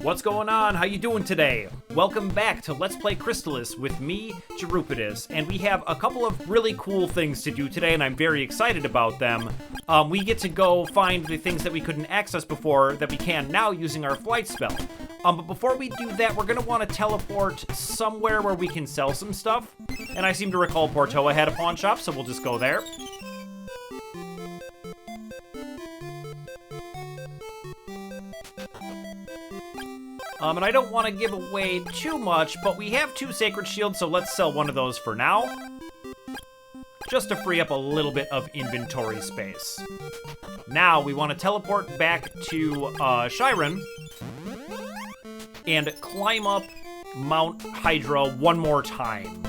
What's going on? How you doing today? Welcome back to Let's Play Crystalis with me, jrpg, and we have a couple of really cool things to do today, and I'm very excited about them. We get to go find the things that we couldn't access before that we can now using our flight spell. But before we do that, we're going to want to teleport somewhere where we can sell some stuff, and I seem to recall Portoa had a pawn shop, so we'll just go there. And I don't want to give away too much, but we have 2 sacred shields, so let's sell one of those for now. Just to free up a little bit of inventory space. Now, we want to teleport back to Shiren and climb up Mount Hydra one more time.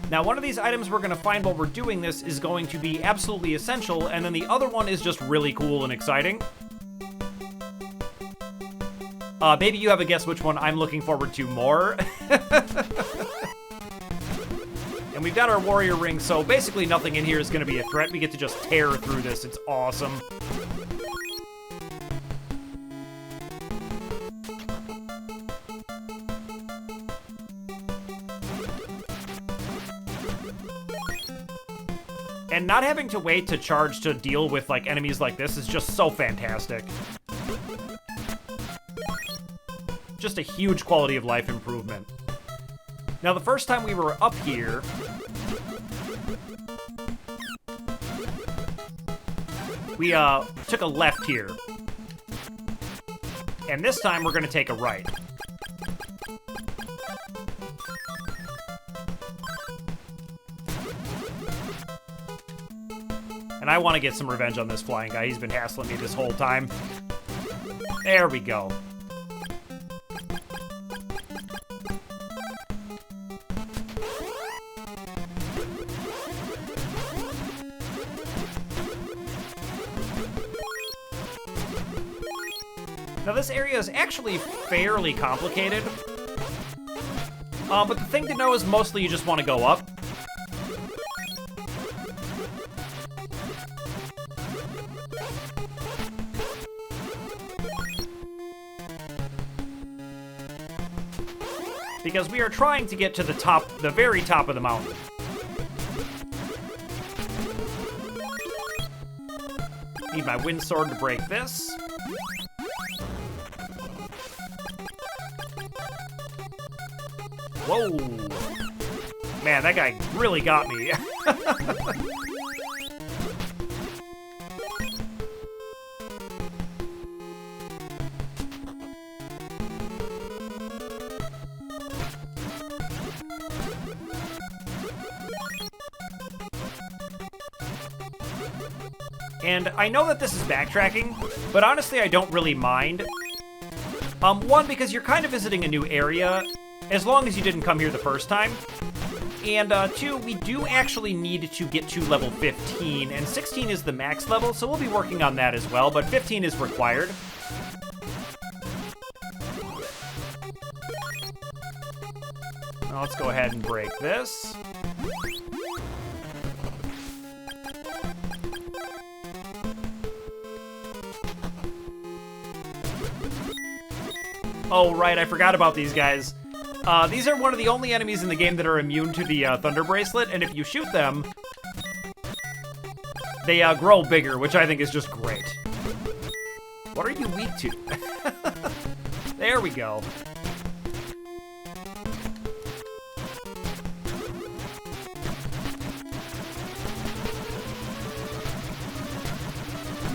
Now, one of these items we're going to find while we're doing this is going to be absolutely essential, and then the other one is just really cool and exciting. Maybe you have a guess which one I'm looking forward to more. And we've got our warrior ring, so basically nothing in here is going to be a threat. We get to just tear through this. It's awesome. And not having to wait to charge to deal with like enemies like this is just so fantastic. Just a huge quality of life improvement. Now, the first time we were up here, we took a left here. And this time we're gonna take a right. And I want to get some revenge on this flying guy. He's been hassling me this whole time. There we go. Now, this area is actually fairly complicated. But the thing to know is mostly you just want to go up. Because we are trying to get to the top, the very top of the mountain. Need my wind sword to break this. Whoa! Man, that guy really got me. And I know that this is backtracking, but honestly I don't really mind. One, because you're kind of visiting a new area, as long as you didn't come here the first time. And 2, we do actually need to get to level 15, and 16 is the max level, so we'll be working on that as well, but 15 is required. Now let's go ahead and break this. Oh, right, I forgot about these guys. These are one of the only enemies in the game that are immune to the Thunder Bracelet, and if you shoot them, they grow bigger, which I think is just great. What are you weak to? There we go.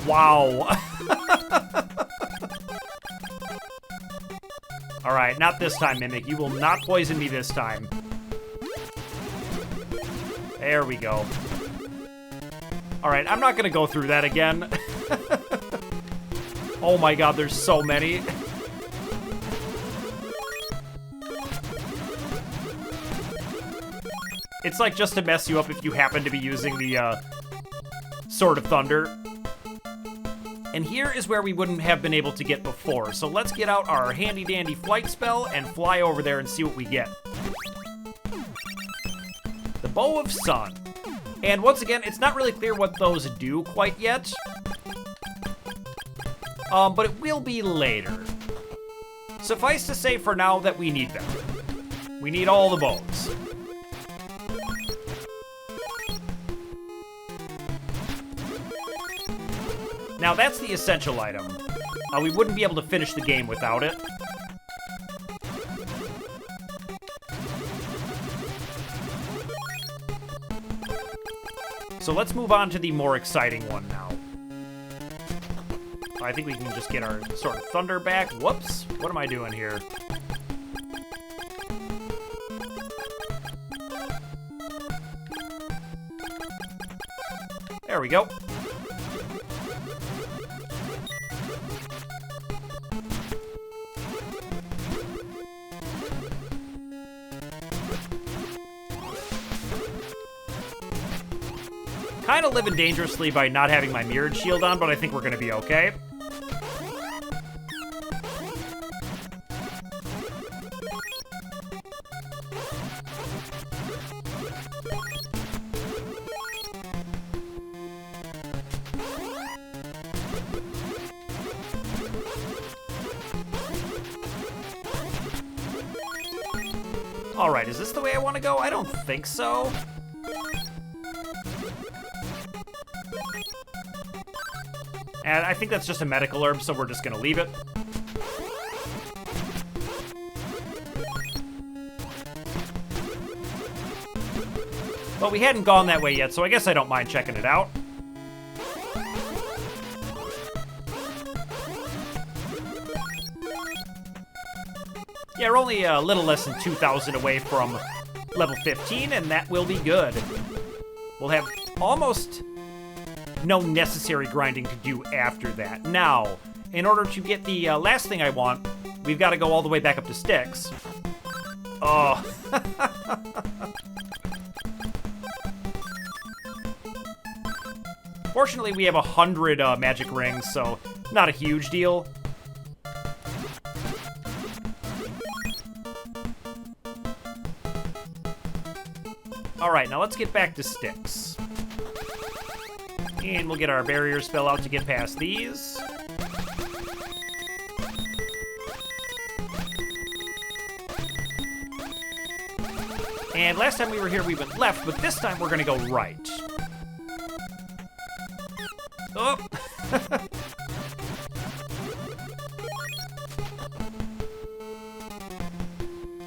Wow. Alright, not this time, Mimic. You will not poison me this time. There we go. Alright, I'm not gonna go through that again. Oh my god, there's so many. It's like just to mess you up if you happen to be using the Sword of Thunder. And here is where we wouldn't have been able to get before. So let's get out our handy-dandy flight spell and fly over there and see what we get. The Bow of Sun. And once again, it's not really clear what those do quite yet. but it will be later. Suffice to say for now that we need them. We need all the bones. Now that's the essential item. We wouldn't be able to finish the game without it. So let's move on to the more exciting one now. I think we can just get our Sword of Thunder back. Whoops. What am I doing here? There we go. Kind of living dangerously by not having my mirrored shield on, but I think we're going to be okay. Alright, is this the way I want to go? I don't think so. And I think that's just a medical herb, so we're just gonna leave it. But we hadn't gone that way yet, so I guess I don't mind checking it out. Yeah, we're only a little less than 2,000 away from level 15, and that will be good. We'll have almost no necessary grinding to do after that. Now, in order to get the last thing I want, we've got to go all the way back up to Styx. Oh. Fortunately, we have 100 magic rings, so not a huge deal. Alright, now let's get back to Styx. And we'll get our barrier spell out to get past these. And last time we were here, we went left, but this time we're gonna go right. Oh!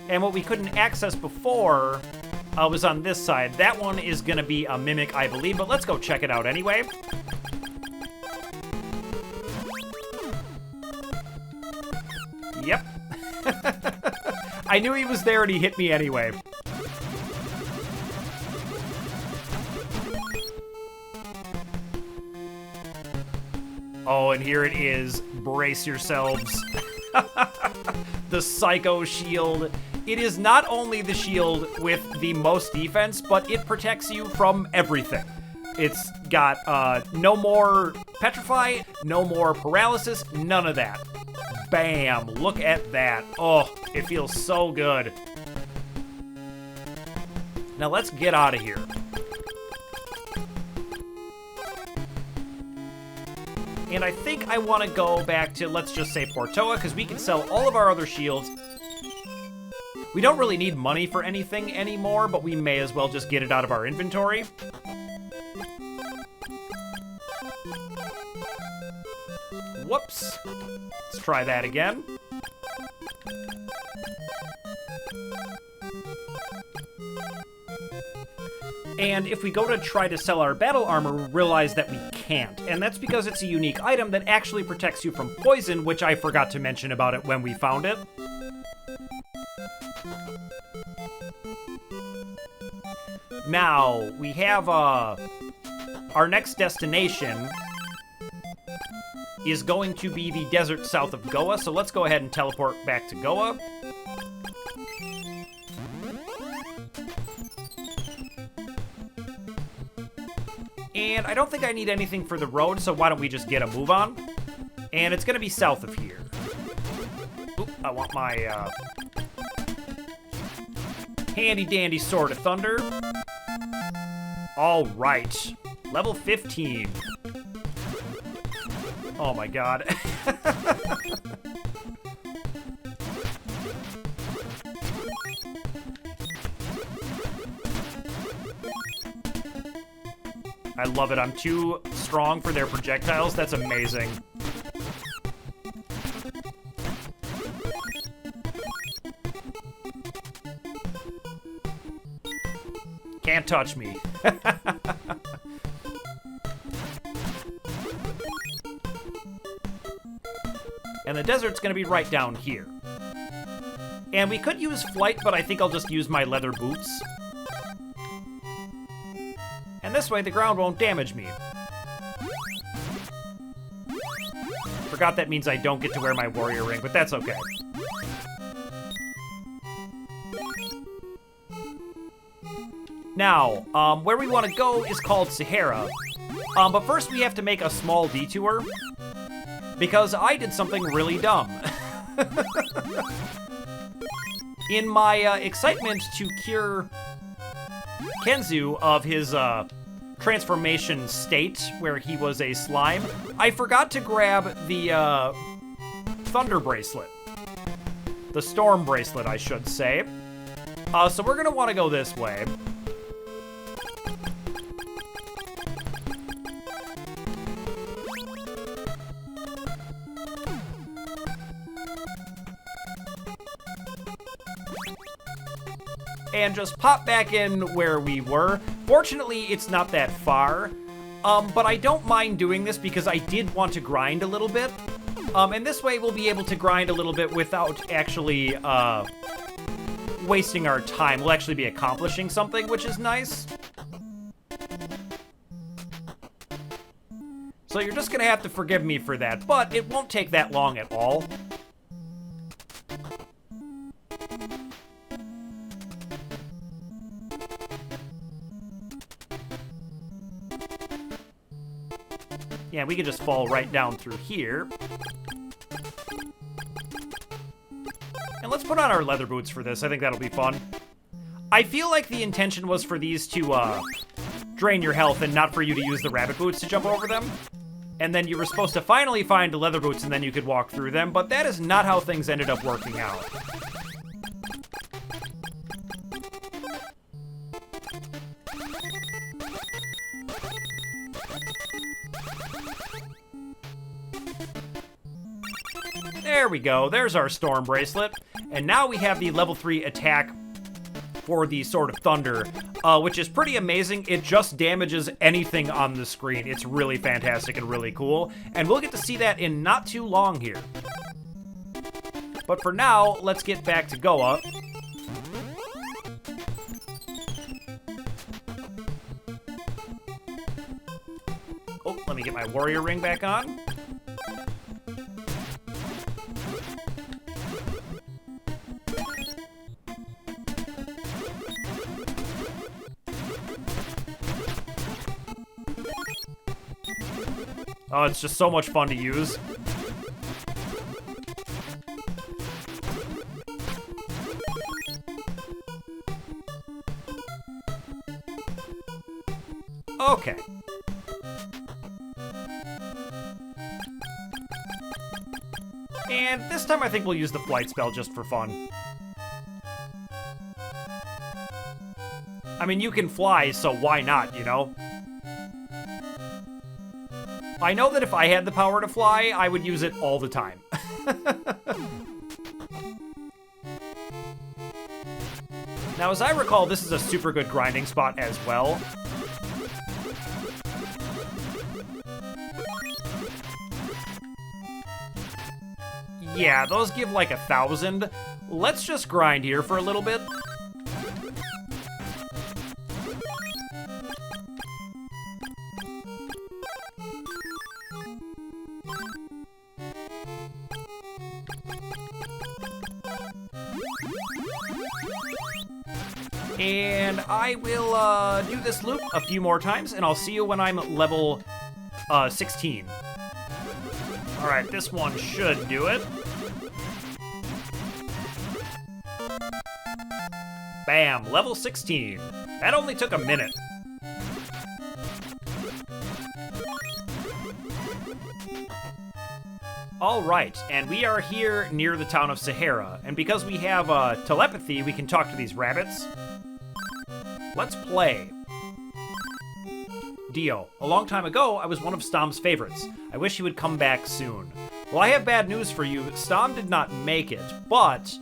And what we couldn't access before was on this side. That one is gonna be a mimic, I believe, but let's go check it out anyway. Yep. I knew he was there and he hit me anyway. Oh, and here it is. Brace yourselves. The Psycho Shield. It is not only the shield with the most defense, but it protects you from everything. It's got no more petrify, no more paralysis, none of that. Bam, look at that. Oh, it feels so good. Now let's get out of here. And I think I want to go back to, let's just say Portoa, because we can sell all of our other shields. We don't really need money for anything anymore, but we may as well just get it out of our inventory. Whoops. Let's try that again. And if we go to try to sell our battle armor, we realize that we can't. And that's because it's a unique item that actually protects you from poison, which I forgot to mention about it when we found it. Now, we have our next destination is going to be the desert south of Goa, so let's go ahead and teleport back to Goa. And I don't think I need anything for the road, so why don't we just get a move on? And it's going to be south of here. Oop, I want my handy-dandy Sword of Thunder. All right. Level 15. Oh my god. I love it. I'm too strong for their projectiles. That's amazing. Can't touch me. And the desert's gonna be right down here. And we could use flight, but I think I'll just use my leather boots. And this way the ground won't damage me. Forgot that means I don't get to wear my warrior ring, but that's okay. Now, where we want to go is called Sahara. But first we have to make a small detour, because I did something really dumb. In my excitement to cure Kensu of his transformation state, where he was a slime, I forgot to grab the Thunder Bracelet. The Storm Bracelet, I should say. So we're gonna want to go this way. And just pop back in where we were. Fortunately, it's not that far, but I don't mind doing this because I did want to grind a little bit. And this way we'll be able to grind a little bit without actually wasting our time. We'll actually be accomplishing something, which is nice. So you're just gonna have to forgive me for that, but it won't take that long at all. Yeah, we could just fall right down through here. And let's put on our leather boots for this. I think that'll be fun. I feel like the intention was for these to drain your health and not for you to use the rabbit boots to jump over them. And then you were supposed to finally find the leather boots and then you could walk through them, but that is not how things ended up working out. There we go. There's our Storm Bracelet. And now we have the level 3 attack for the Sword of Thunder, which is pretty amazing. It just damages anything on the screen. It's really fantastic and really cool. And we'll get to see that in not too long here. But for now, let's get back to Goa. Oh, let me get my warrior ring back on. Oh, it's just so much fun to use. Okay. And this time I think we'll use the flight spell just for fun. I mean, you can fly, so why not, you know? I know that if I had the power to fly, I would use it all the time. Now, as I recall, this is a super good grinding spot as well. Yeah, those give like 1,000. Let's just grind here for a little bit. And I will do this loop a few more times, and I'll see you when I'm level 16. All right, this one should do it. Bam, level 16. That only took a minute. All right, and we are here near the town of Sahara, and because we have telepathy, we can talk to these rabbits. Let's play. Dio, a long time ago, I was one of Stom's favorites. I wish he would come back soon. Well, I have bad news for you. Stom did not make it, but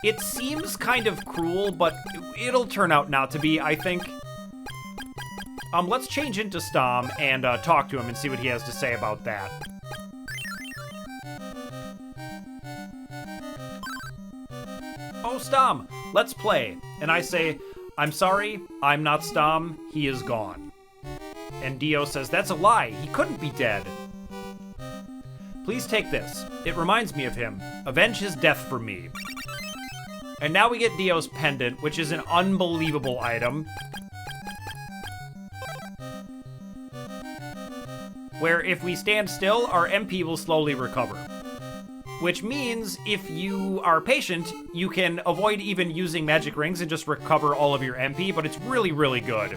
it seems kind of cruel, but it'll turn out not to be, I think. Let's change into Stom and talk to him and see what he has to say about that. Oh, Stom, let's play. And I say, I'm sorry, I'm not Stom, he is gone. And Dio says, that's a lie, he couldn't be dead. Please take this. It reminds me of him. Avenge his death for me. And now we get Dio's pendant, which is an unbelievable item. Where if we stand still, our MP will slowly recover. Which means if you are patient, you can avoid even using magic rings and just recover all of your MP, but it's really, really good.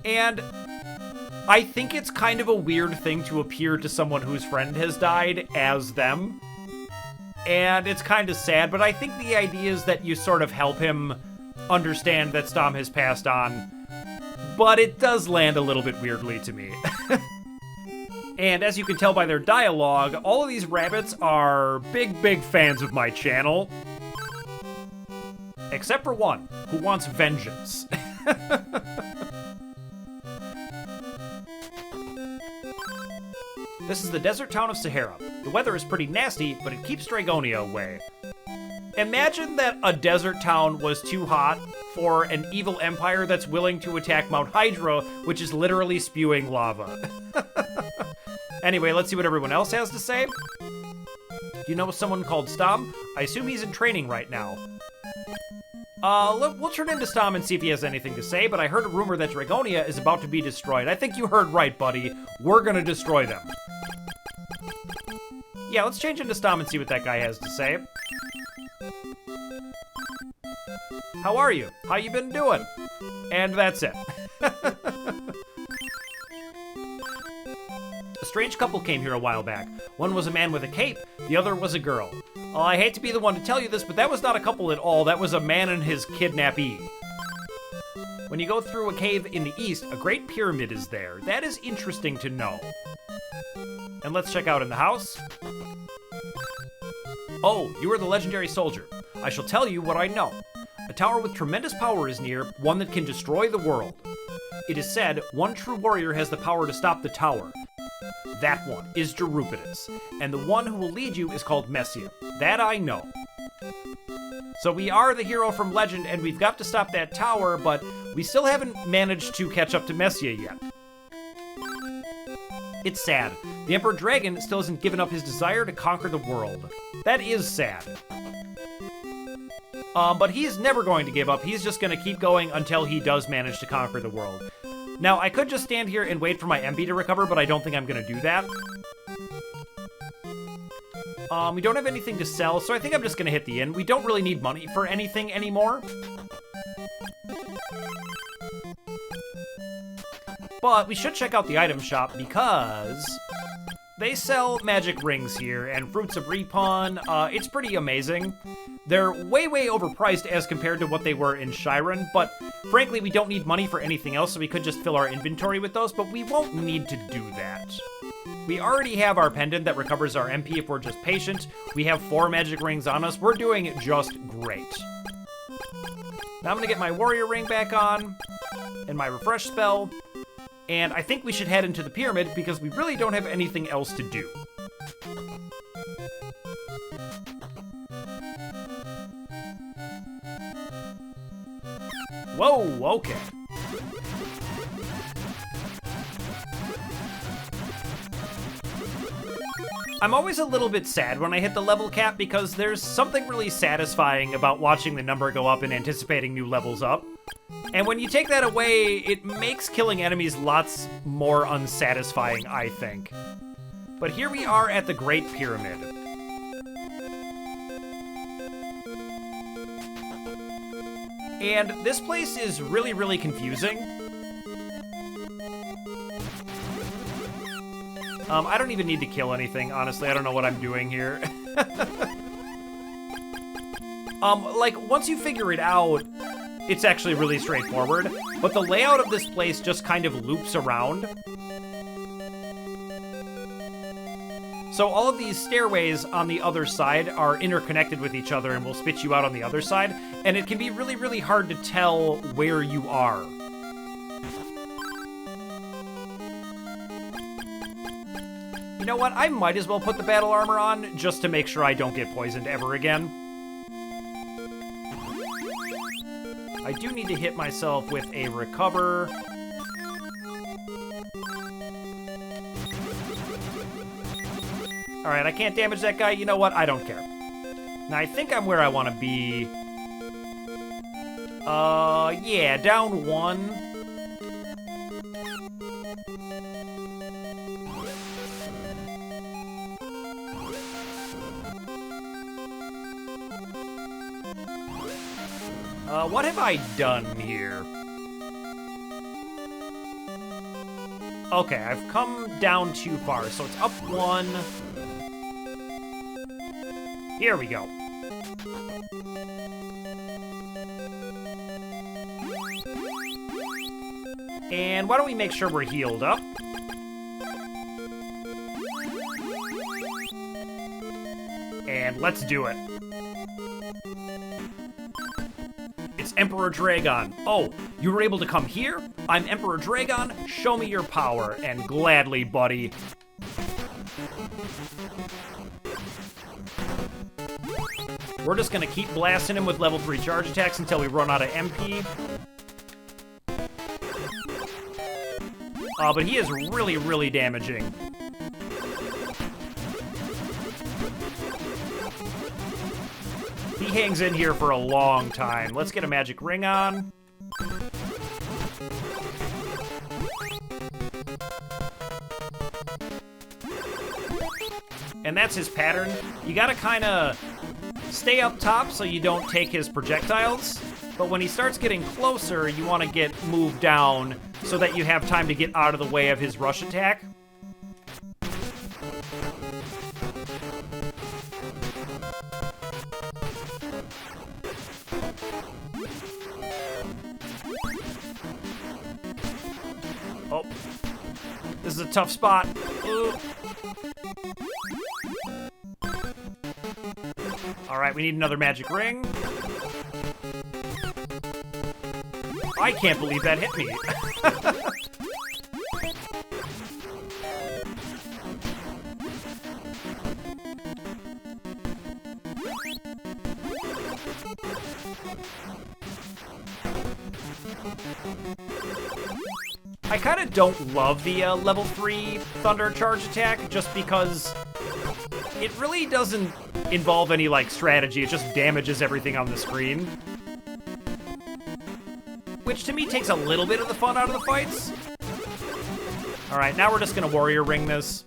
And I think it's kind of a weird thing to appear to someone whose friend has died as them. And it's kind of sad, but I think the idea is that you sort of help him understand that Stom has passed on. But it does land a little bit weirdly to me. And as you can tell by their dialogue, all of these rabbits are big, big fans of my channel. Except for one, who wants vengeance. This is the desert town of Sahara. The weather is pretty nasty, but it keeps Draygonia away. Imagine that a desert town was too hot for an evil empire that's willing to attack Mount Hydra, which is literally spewing lava. Anyway, let's see what everyone else has to say. Do you know someone called Stom? I assume he's in training right now. We'll turn into Stom and see if he has anything to say, but I heard a rumor that Draygonia is about to be destroyed. I think you heard right, buddy. We're gonna destroy them. Yeah, let's change into Stom and see what that guy has to say. How are you? How you been doing? And that's it. A strange couple came here a while back. One was a man with a cape, the other was a girl. I hate to be the one to tell you this, but that was not a couple at all. That was a man and his kidnappee. When you go through a cave in the east, a great pyramid is there. That is interesting to know. And let's check out in the house. Oh, you are the legendary soldier. I shall tell you what I know. A tower with tremendous power is near, one that can destroy the world. It is said one true warrior has the power to stop the tower. That one is jrpg, and the one who will lead you is called Mesia. That I know. So we are the hero from legend, and we've got to stop that tower, but we still haven't managed to catch up to Mesia yet. It's sad. The Emperor Dragon still hasn't given up his desire to conquer the world. That is sad. But he's never going to give up. He's just going to keep going until he does manage to conquer the world. Now, I could just stand here and wait for my MP to recover, but I don't think I'm going to do that. We don't have anything to sell, so I think I'm just going to hit the inn. We don't really need money for anything anymore. But we should check out the item shop because they sell magic rings here and fruits of repon. It's pretty amazing. They're way, way overpriced as compared to what they were in Chiron, but frankly, we don't need money for anything else, so we could just fill our inventory with those, but we won't need to do that. We already have our pendant that recovers our MP if we're just patient. We have 4 magic rings on us. We're doing just great. Now I'm gonna get my warrior ring back on and my refresh spell. And I think we should head into the pyramid because we really don't have anything else to do. Whoa, okay. I'm always a little bit sad when I hit the level cap because there's something really satisfying about watching the number go up and anticipating new levels up. And when you take that away, it makes killing enemies lots more unsatisfying, I think. But here we are at the Great Pyramid. And this place is really, really confusing. I don't even need to kill anything, honestly. I don't know what I'm doing here. Like, once you figure it out, it's actually really straightforward. But the layout of this place just kind of loops around. So all of these stairways on the other side are interconnected with each other and will spit you out on the other side. And it can be really, really hard to tell where you are. You know what? I might as well put the battle armor on just to make sure I don't get poisoned ever again. I do need to hit myself with a recover. Alright, I can't damage that guy. You know what? I don't care. Now, I think I'm where I want to be. Yeah, down 1. What have I done here? Okay, I've come down too far, so it's up 1. Here we go. And why don't we make sure we're healed up? And let's do it. It's Emperor Draygon. Oh, you were able to come here? I'm Emperor Draygon. Show me your power. And gladly, buddy. We're just gonna keep blasting him with level 3 charge attacks until we run out of MP. But he is really, really damaging. He hangs in here for a long time. Let's get a magic ring on. And that's his pattern. You gotta kind of stay up top so you don't take his projectiles. But when he starts getting closer, you want to get moved down so that you have time to get out of the way of his rush attack. Oh, this is a tough spot. Ooh. All right, we need another magic ring. I can't believe that hit me. I kind of don't love the level 3 Thunder Charge attack just because it really doesn't involve any, like, strategy. It just damages everything on the screen. Which, to me, takes a little bit of the fun out of the fights. Alright, now we're just gonna Warrior Ring this.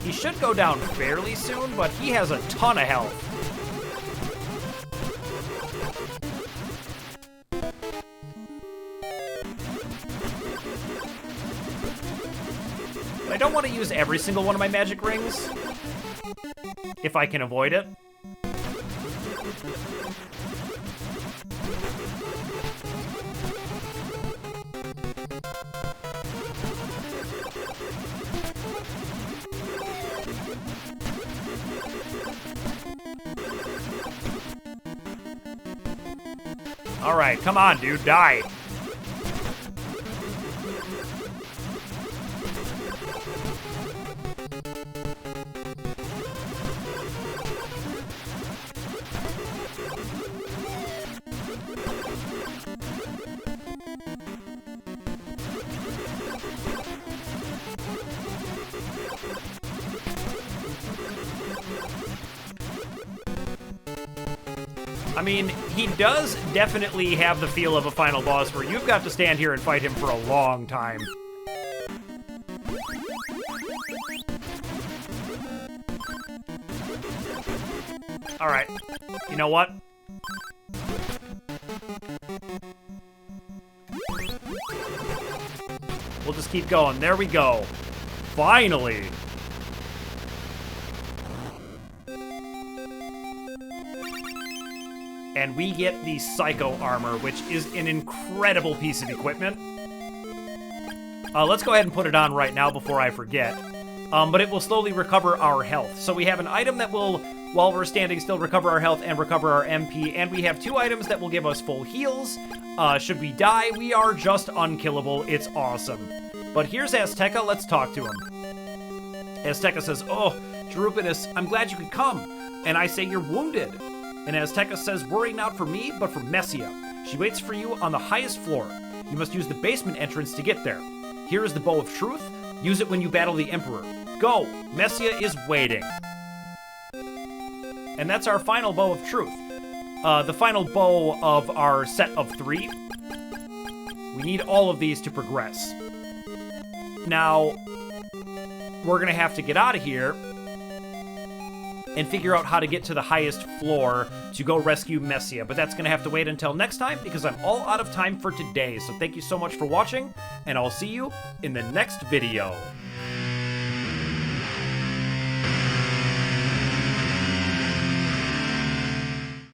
He should go down fairly soon, but he has a ton of health. I don't want to use every single one of my magic rings, if I can avoid it. Alright, come on, dude, die. I mean, he does definitely have the feel of a final boss where you've got to stand here and fight him for a long time. Alright, you know what? We'll just keep going. There we go. Finally. And we get the Psycho Armor, which is an incredible piece of equipment. Let's go ahead and put it on right now before I forget. But it will slowly recover our health. So we have an item that will, while we're standing still, recover our health and recover our MP. And we have 2 items that will give us full heals. Should we die, we are just unkillable. It's awesome. But here's Azteca. Let's talk to him. Azteca says, "Oh, Jrpg, I'm glad you could come." And I say, "You're wounded." And Azteca says, "Worry not for me, but for Mesia. She waits for you on the highest floor. You must use the basement entrance to get there. Here is the Bow of Truth. Use it when you battle the Emperor. Go! Mesia is waiting." And that's our final Bow of Truth. The final bow of our set of 3. We need all of these to progress. Now, we're gonna have to get out of here and figure out how to get to the highest floor to go rescue Mesia. But that's gonna have to wait until next time because I'm all out of time for today. So thank you so much for watching, and I'll see you in the next video.